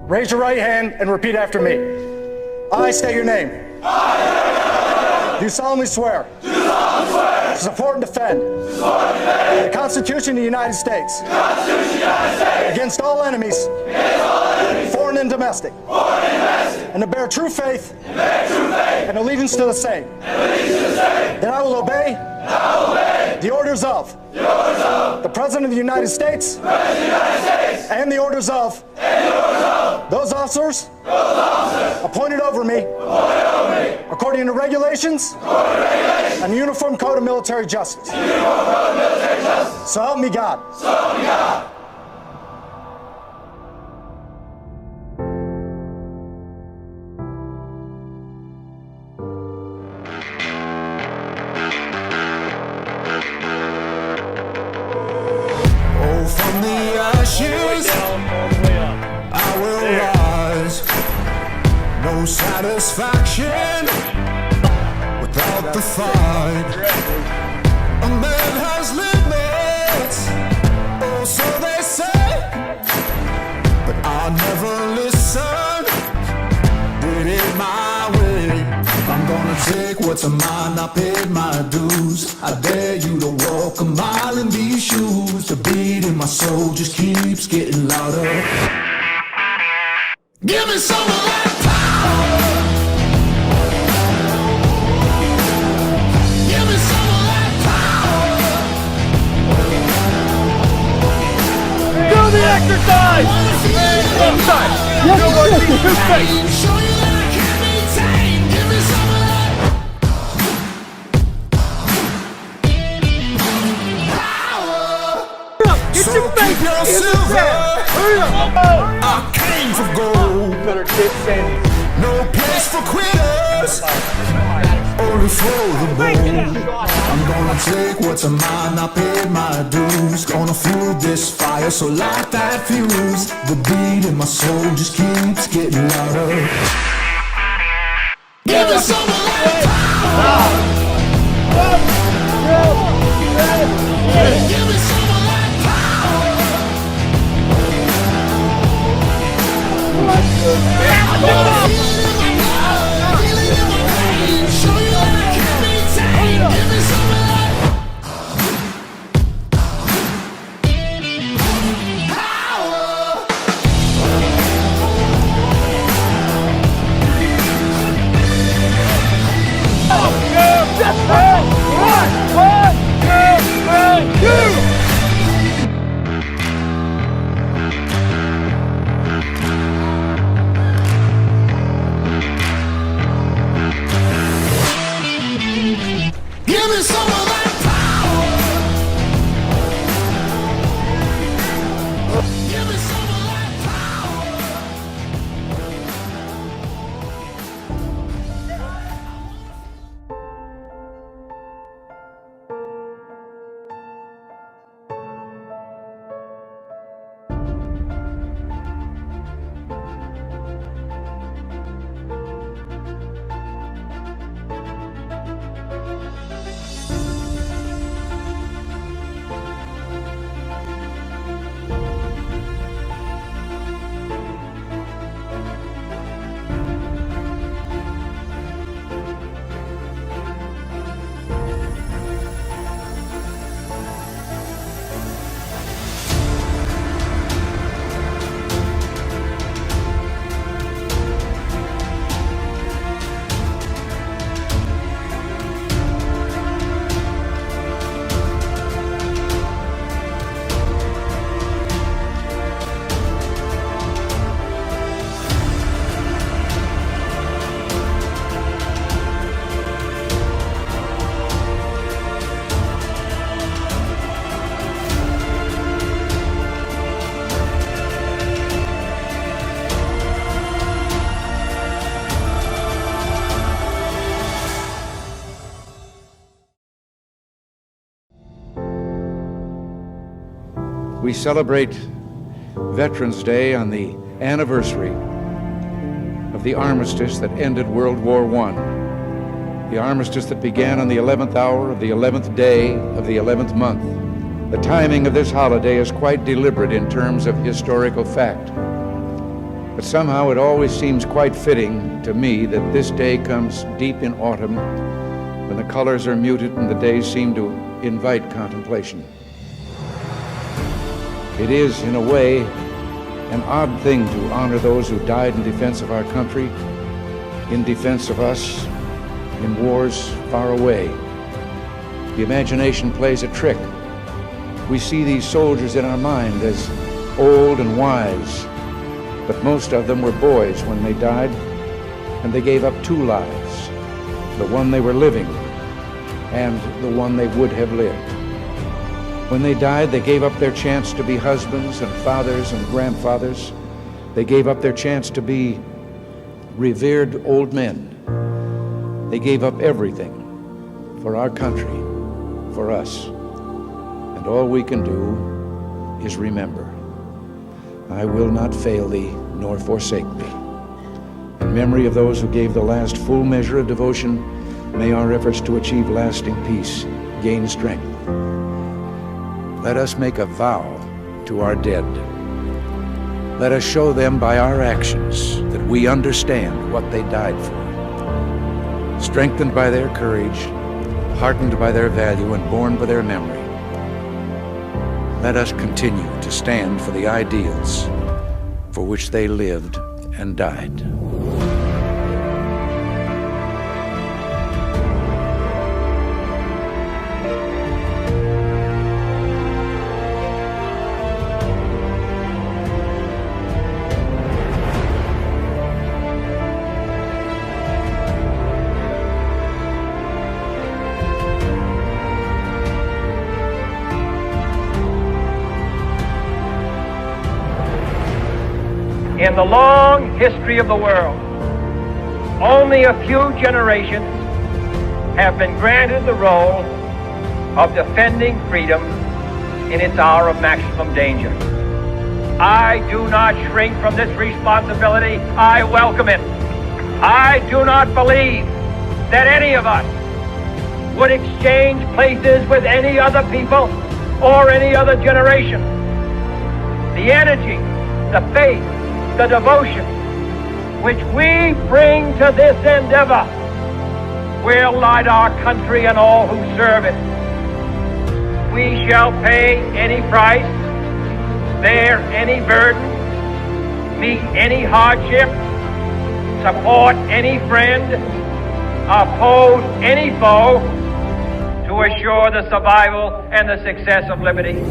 Raise your right hand and repeat after me. I state your name. Do solemnly swear. To support and defend. The Constitution of the United States. Against all enemies. Foreign and domestic. And to bear true faith. And allegiance to the same. That I will obey. The orders of. The President of the United States. And the orders of. Those officers appointed over me according to regulations and the Uniform Code of Military Justice. So help me God. Oh, from the ashes I will rise. No satisfaction without the fight. A man has limits, oh so they say, but I never listen. Did it my way. I'm gonna take what's mine, I paid my dues. I dare you to walk a mile in these shoes. The beat in my soul just keeps getting louder. Give me some of that power. Give me some of that power. Do the exercise! Inside! Yes, show you that I can't be tamed. Give me some of that power. Get So your face keep your in the silver. chair! Hurry up! I came for gold. Better get Sandy. No place for quitters, only for the bold. I'm gonna take what's mine, I paid my dues. Gonna fuel this fire, so light that fuse. The beat in my soul just keeps getting louder. Give us some of that power. Give me some of that power. I wanna feel it in my blood, feel it in my veins. Show you that I can't be tamed. Give me some of that power. Give me some of that power. Give me some of that power. We celebrate Veterans Day on the anniversary of the armistice that ended World War I. The armistice that began on the 11th hour of the 11th day of the 11th month, The timing of this holiday is quite deliberate in terms of historical fact. But somehow it always seems quite fitting to me that this day comes deep in autumn, when the colors are muted and the days seem to invite contemplation. It is, in a way, an odd thing to honor those who died in defense of our country, in defense of us, in wars far away. The imagination plays a trick. We see these soldiers in our mind as old and wise, but most of them were boys when they died, and they gave up two lives, the one they were living and the one they would have lived. When they died, they gave up their chance to be husbands and fathers and grandfathers. They gave up their chance to be revered old men. They gave up everything for our country, for us. And all we can do is remember. I will not fail thee, nor forsake thee. In memory of those who gave the last full measure of devotion, may our efforts to achieve lasting peace gain strength. Let us make a vow to our dead. Let us show them by our actions that we understand what they died for. Strengthened by their courage, heartened by their value, and borne by their memory, let us continue to stand for the ideals for which they lived and died. In the long history of the world, only a few generations have been granted the role of defending freedom in its hour of maximum danger. I do not shrink from this responsibility. I welcome it. I do not believe that any of us would exchange places with any other people or any other generation. The energy, the faith, the devotion which we bring to this endeavor will light our country and all who serve it. We shall pay any price, bear any burden, meet any hardship, support any friend, oppose any foe to assure the survival and the success of liberty.